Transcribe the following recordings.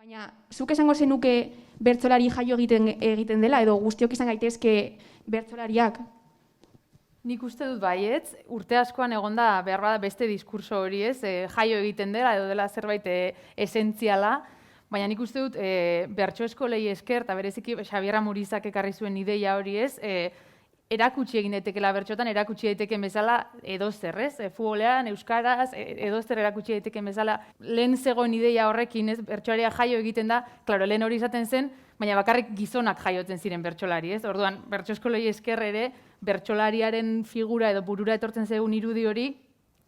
Baina, zuk esango zenuke bertsolari jaio egiten dela, edo guztiok izan gaitezke bertsolariak? Nik uste dut baietz, urte askoan egonda behar bada beste diskurso hori ez, jaio egiten dela edo dela zerbait esentziala, baina nik uste dut bertso eskolei esker, eta bereziki Xabier Amurizak ekarri zuen ideia hori ez, erakutsi egin daitekela bertxotan, erakutsi daiteken bezala edozer, ez? Futbolean, euskaraz, edozer erakutsi daiteken bezala. Lehen zegoen ideia horrekin, ez? Bertxolaria jaio egiten da, klaro, lehen hori izaten zen, baina bakarrik gizonak jaiotzen ziren bertsolari, ez? Orduan, bertso eskolei esker ere, bertsolariaren figura edo burura etortzen zegoen irudi hori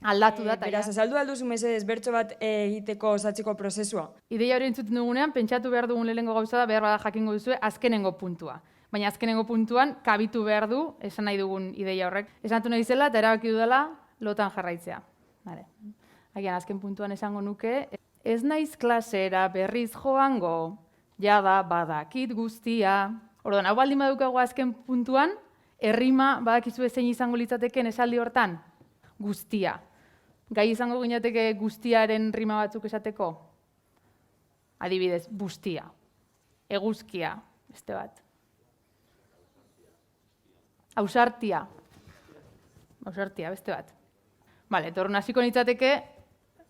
aldatu da. Beraz, azaldu alduzu mesedez bertso bat egiteko osatzeko prozesua? Ideia hori entzuten dugunean, pentsatu behar dugun lehenengo gauza da, behar bada jakingo duzue, azkenengo puntua. Baina azkenengo puntuan, kabitu behar du, esan nahi dugun ideia horrek. Esantu nahi zela, eta erabaki dudala, lotan jarraitzea. Agian, azken puntuan esango nuke, ez naiz klasera berriz joango, jada badakit guztia. Orduan, hau baldin badukago azken puntuan, errima badakizu zein izango litzateken esaldi hortan, guztia. Gai izango ginateke guztiaren rima batzuk esateko? Adibidez, bustia, eguzkia, beste bat. Ausartia, beste bat. Bale, torun hasiko nitzateke,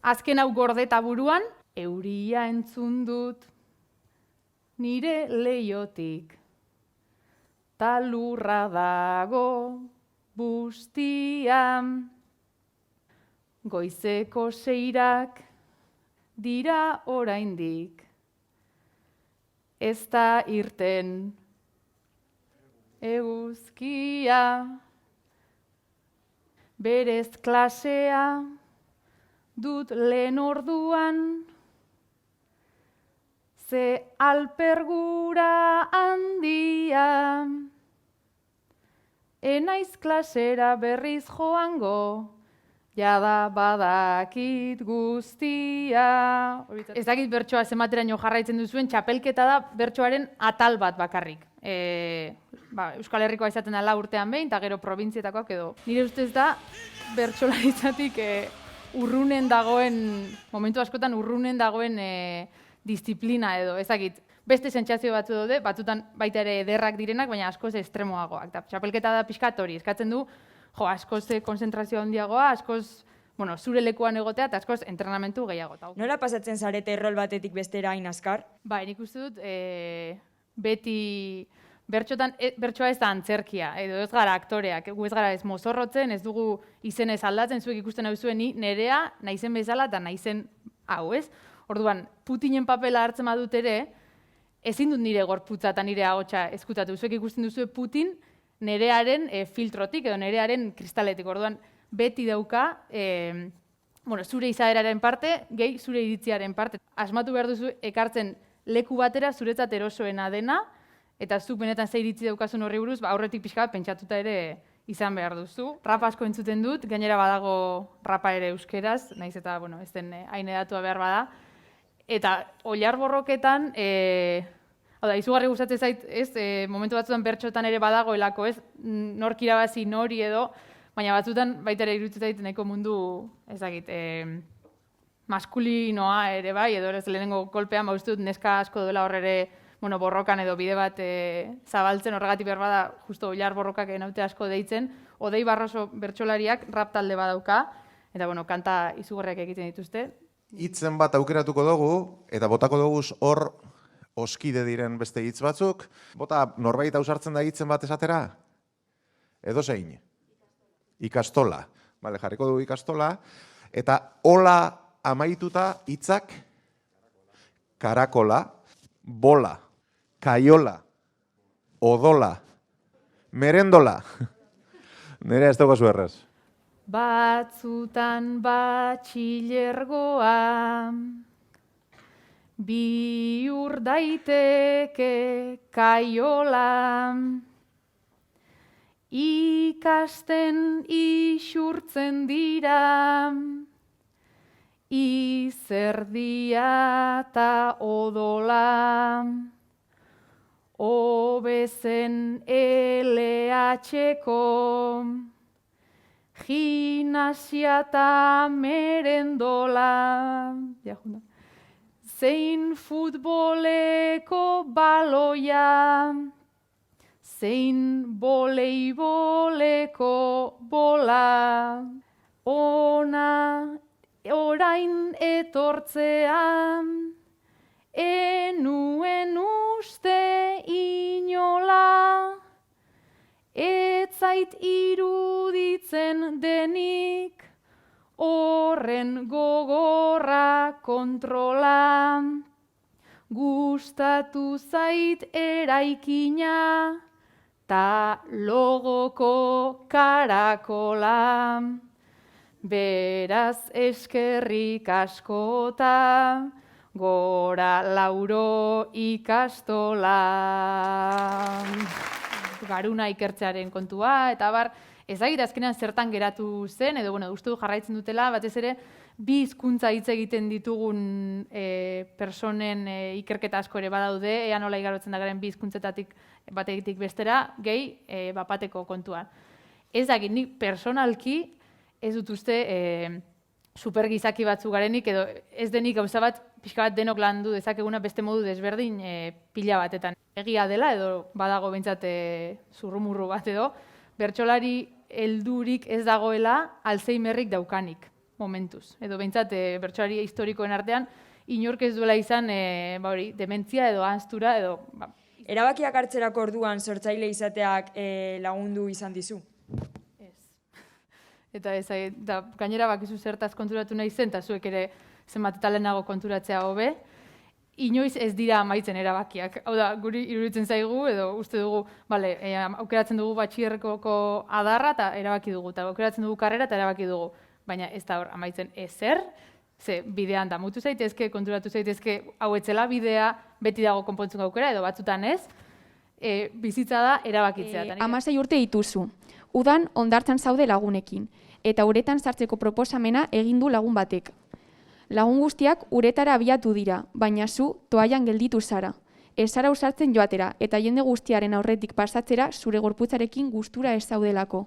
azken hau gordeta buruan, euria entzun dut nire leiotik, ta lurra dago bustian, goizeko seirak dira oraindik, ez da irten eguzkia, berez klasea dut lehen orduan, ze alpergura handia, enaiz klasera berriz joango, jada badakit guztia. Ez dakit bertsoa zenbateraino jarraitzen duzuen, txapelketa da bertsoaren atal bat bakarrik. Euskal Herrikoa izaten da urtean behin, eta gero probintzietakoak edo. Nire ustez da, bertsolaritzatik urrunen dagoen, momentu askotan urrunen dagoen disiplina edo, ezakit. Beste sentsazio batzu daude, batzutan baita ere ederrak direnak, baina askoz estremoagoak. Txapelketa da pixkat hori, eskatzen du, askoz konzentrazio handiagoa, askoz, zure lekuan egotea, eta askoz entrenamentu gehiago. Nola pasatzen zarete rol batetik bestera hain azkar? Nik uste dut, beti bertsoa ez da antzerkia, edo ez gara aktoreak, ez gara ez mozorrotzen, ez dugu izenez aldatzen, zuek ikusten hau zuen nerea, naizen bezala eta naizen hau, ez? Orduan, Putinen papela hartzen badut ere, ezin dut nire gorputza eta nire ahotsa ezkutatu. Zuek ikusten duzue Putin nerearen filtrotik edo nerearen kristaletik. Orduan, beti dauka, zure izaeraren parte, gehi zure iritziaren parte. Asmatu behar duzu ekartzen leku batera zuretzat erosoena dena, eta zuk benetan ze iritzi daukazun horri buruz, aurretik pixka bat pentsatuta ere izan behar duzu. Rap asko entzuten dut, gainera badago rapa ere euskeraz, naiz eta, ez den hain edatua behar bada. Eta oilar borroketan, izugarri gustatzen zait, momentu batzutan bertxotan ere badagoelako, nork irabazi nori edo, baina batzutan baita ere iruditzen zait nahiko mundu, maskulinoa ere bai, edo ez lehenengo kolpean, uste dut neska asko duela hor ere borrokan edo bide bat zabaltzen, horregatik behar bada, justo oilar borrokak enaute asko deitzen, Odei Barroso bertsolariak rap talde badauka, eta kanta izugarriak egiten dituzte. Hitzen bat aukeratuko dugu, eta botako dugu hor oskide diren beste hitz batzuk. Bota, norbait ausartzen da hitzen bat esatera? Edo zein? Ikastola. Bale, jarriko dugu ikastola. Eta hola amaituta hitzak karakola, bola, kaiola, odola, merendola. Nire ez daukazu erraz. Batzutan batxilergoa, bihur daiteke kaiola, ikasten isurtzen dira, izerdia eta odola, obezen LH-ko, gimnasia eta merendola, zein futboleko baloia, zein voleiboleko bola, ona orain etortzean, enuen uste inola, etzait iruditzen denik, horren gogorra kontrola, gustatu zait eraikina, ta logoko karakola. Beraz eskerrik askota, gora Lauro ikastola. Garuna ikertzearen kontua, eta bar, ezagit azkenean zertan geratu zen, edo uste du jarraitzen dutela, batez ere, bi hizkuntza hitz egiten ditugun personen ikerketa asko ere badaude, ea nola igarotzen da garen bi hizkuntzetatik batetik bestera, gehi bapateko kontuan. Ez dakit, nik personalki ez dut uste supergizaki batzu garenik, edo ez denik gauza bat, pixka bat denok landu dezakeguna beste modu desberdin pila batetan. Egia dela, edo badago behintzat zurrumurru bat edo, bertsolari heldurik ez dagoela Alzheimerrik daukanik, momentuz. Edo behintzat bertsolari historikoen artean, inork ez duela izan dementzia edo ahaztura edo... Erabakiak hartzerako orduan sortzaile izateak lagundu izan dizu? Eta gainera bakizu zertaz konturatu nahi zen, eta zuek ere zenbat eta lehenago konturatzea hobe, inoiz ez dira amaitzen erabakiak. Hau da, guri iruditzen zaigu, edo uste dugu, aukeratzen dugu batxierrekoko adarra eta erabaki dugu, eta aukeratzen dugu karrera eta erabaki dugu. Baina ez da hor amaitzen ezer, ze bidean damutu zaitezke, konturatu zaitezke, hau etzela bidea, beti dago konpontzen aukera, edo batzutan ez, bizitza da erabakitzea. 16 urte dituzu. Udan hondartzan zaude lagunekin, eta uretan sartzeko proposamena egin du lagun batek. Lagun guztiak uretara abiatu dira, baina zu toallan gelditu zara. Ez zara usartzen joatera, eta jende guztiaren aurretik pasatzera zure gorputzarekin gustura ez zaudelako.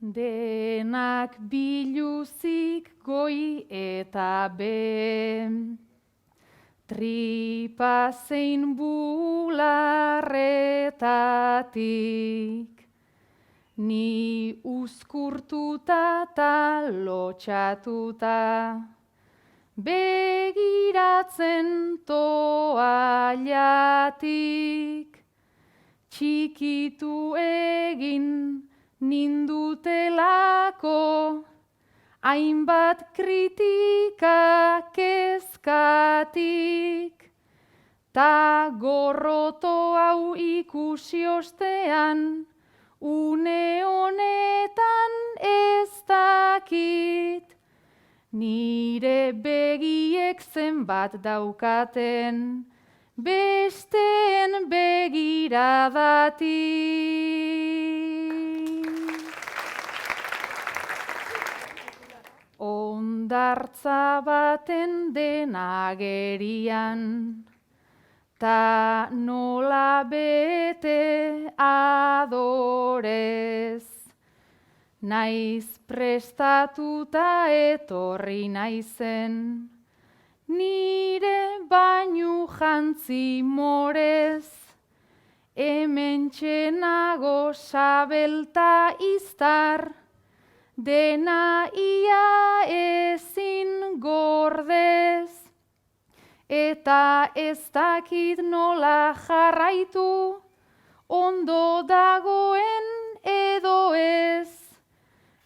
Denak biluzik goi eta be, tripa zein bularretatik, ni uzkurtuta ta lotxatuta, begiratzen toallatik, txikitu egin nindutelako, hainbat kritika kezkatik, ta gorroto hau ikusi ostean, une honetan ez dakit, nire begiek zenbat daukaten, besteen begiradatik. Hondartza baten dena agerian, ta nola bete adorez, naiz prestatuta etorri naizen, nire bainu jantzi morez, hementxe nago sabelta iztar, dena ia ezin gordez, eta ez dakit nola jarraitu, ondo dagoen edo ez,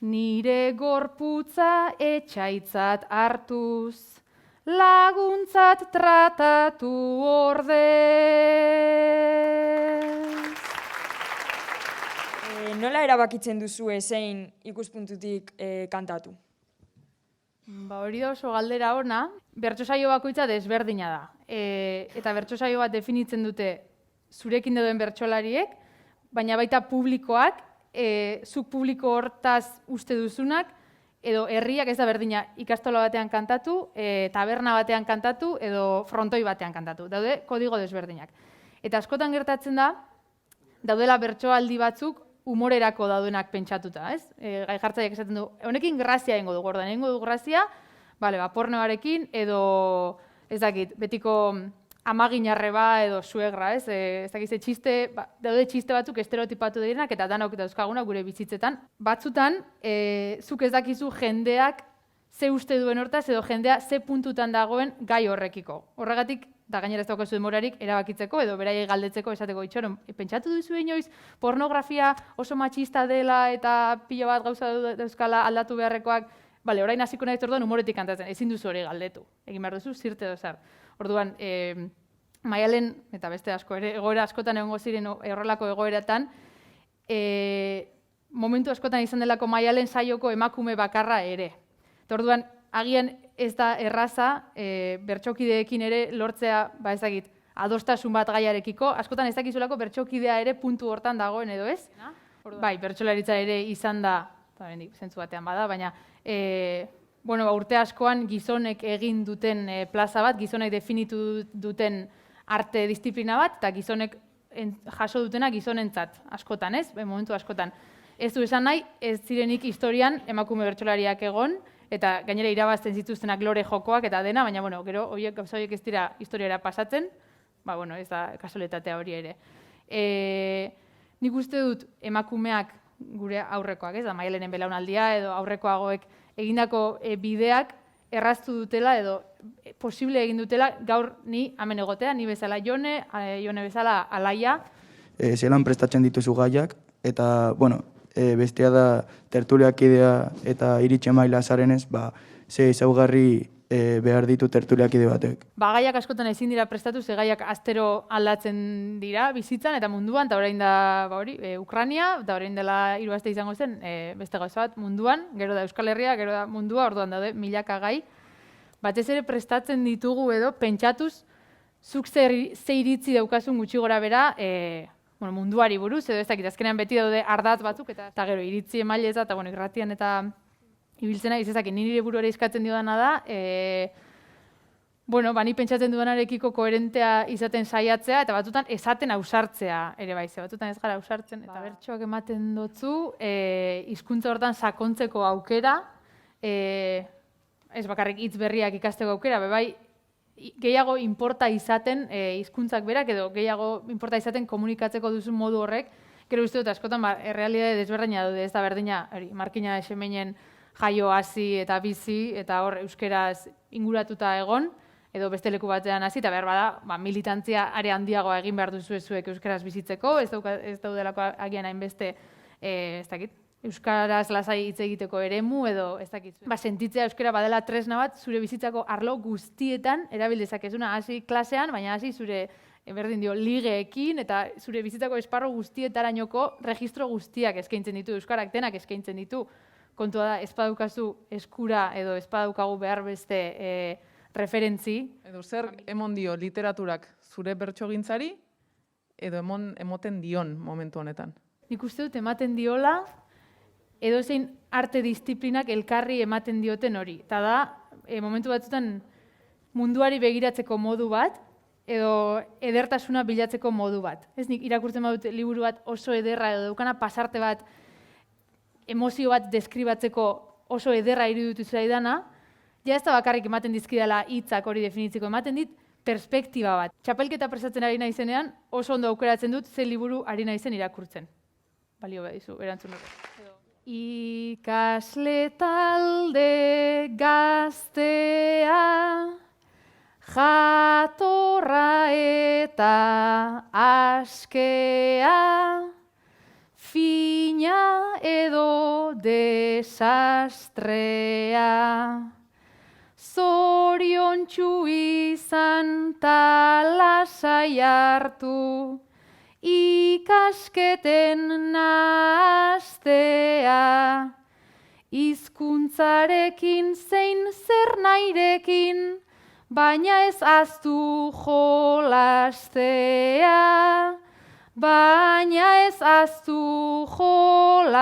nire gorputza etxaitzat hartuz, laguntzat tratatu ordez. Nola erabakitzen duzu zein ikuspuntutik kantatu? Hori da oso galdera ona, bertso saio bakoitza desberdina da. Eta bertso saio bat definitzen dute zurekin dauden bertsolariek, baina baita publikoak, zuk publiko hortaz uste duzunak, edo herriak ez da berdina ikastola batean kantatu, taberna batean kantatu, edo frontoi batean kantatu. Daude kodigo desberdinak. Eta askotan gertatzen da, daudela bertsoaldi batzuk humorerako daudenak pentsatuta, ez? Gai jartzaileak esaten du, honekin grazia egingo dugu, ordan egingo dugu grazia, bale, pornoarekin edo, ez dakit, betiko amaginarreba edo suegra, ez? Ez dakit, daude txiste batzuk estereotipatu direnak eta danok dauzkaguna gure bizitzetan. Batzutan, zuk ez dakizu jendeak ze uste duen hortaz edo jendea ze puntutan dagoen gai horrekiko. Horregatik, da gainera ez daukazu demorarik erabakitzeko edo beraiei galdetzeko esateko itxoron. Pentsatu duzu inoiz pornografia oso matxista dela eta pilo bat gauza dauzkala aldatu beharrekoak, bale, orain hasiko naiz orduan humoretik kantatzen, ezin duzu hori galdetu. Egin behar duzu, zirte dozar. Orduan, Maialen, eta beste asko ere, egoera askotan egongo ziren horrelako egoeratan, momentu askotan izan delako Maialen saioko emakume bakarra ere. Eta orduan, agian ez da erraza, bertsokideekin ere lortzea, ezagit, adostasun bat gaiarekiko, askotan ez dakizulako bertsokidea ere puntu hortan dagoen edo ez? Bai, bertsolaritza ere izan da, zentzu batean bada, baina urte askoan gizonek egin duten plaza bat, gizonek definitu duten arte disiplina bat, eta gizonek jaso dutena gizonentzat askotan, ez? Momentu askotan. Ez du esan nahi, ez zirenik historian emakume bertsolariak egon, eta gainera irabazten zituztenak lore jokoak eta dena, baina gero gauza horiek ez dira historiara pasatzen, ez da kasualitatea hori ere. Nik uste dut emakumeak gure aurrekoak, ez da, Maialenen belaunaldia edo aurrekoagoek egindako bideak erraztu dutela edo posible egin dutela gaur ni hemen egotea, ni bezala Jone bezala Alaia. Zelan prestatzen dituzu gaiak, eta, bestea da tertuliakidea eta iritxe maila zarenez, ze ezaugarri behar ditu tertuliakide batek. Gaiak askotan ezin dira prestatu, ze gaiak astero aldatzen dira bizitzan eta munduan, eta orain da Ukrania, eta orain dela 3 aste izango zen beste gauza bat munduan, gero da Euskal Herria, gero da mundua, orduan daude milaka gai. Batez ere prestatzen ditugu edo pentsatuz zuk ze iritzi daukazun gutxi gora bera munduari buruz, edo ez dakit, azkenean beti daude ardatz batzuk, eta gero iritzi emaileza, eta irratian eta ibiltzena, izazak, nire buruare eskatzen diodana da, ni pentsatzen duanarekiko koherentea izaten saiatzea, eta batzutan esaten ausartzea ere baize, batzutan ez gara ausartzen, eta bertsoak ematen dotzu, hizkuntza hortan sakontzeko aukera, ez bakarrik hitz berriak ikasteko aukera, gehiago inporta izaten hizkuntzak berak, edo gehiago inporta izaten komunikatzeko duzun modu horrek, gero uste dut askotan errealitate desberdina daude, ez da berdina, Markina Esemeinen jaio hasi eta bizi, eta hor euskeraz inguratuta egon, edo beste leku batean hasi, eta behar bada, militantzia are handiagoa egin behar duzu zuek euskeraz bizitzeko, ez daudelako agian hainbeste, ez dakit, euskaraz lasai hitz egiteko eremu, edo ez dakit. Sentitzea euskara badela tresna bat, zure bizitzako arlo guztietan, erabil dezakezuna hasi klasean, baina hasi zure, berdin dio, ligeekin, eta zure bizitzako esparro guztietarainoko registro guztiak eskaintzen ditu, euskarak denak eskaintzen ditu. Kontua da, ez badukazu eskura edo ez badaukagu behar beste referentzi. Edo zer emon dio literaturak zure bertsogintzari edo emoten dion momentu honetan? Nik uste dut ematen diola edozein arte disiplinak elkarri ematen dioten hori. Eta da, momentu batzutan munduari begiratzeko modu bat edo edertasuna bilatzeko modu bat. Ez nik irakurtzen badut liburu bat oso ederra edo daukana pasarte bat emozio bat deskribatzeko oso ederra iruditu zaidana, ja ez da bakarrik ematen dizkidala hitzak hori definitzeko, ematen dit perspektiba bat. Txapelketa prestatzen ari naizenean oso ondo aukeratzen dut ze liburu ari naizen irakurtzen. Balio badizu, erantzun horrek. Ikasle talde gaztea, jatorra eta askea, fina edo desastrea, zoriontsu izan talasai hartu, ikasketen nahastea, hizkuntzarekin zein zer nahirekin, baina ez ahaztu jolastea. Baina ez ahaztu jolastea.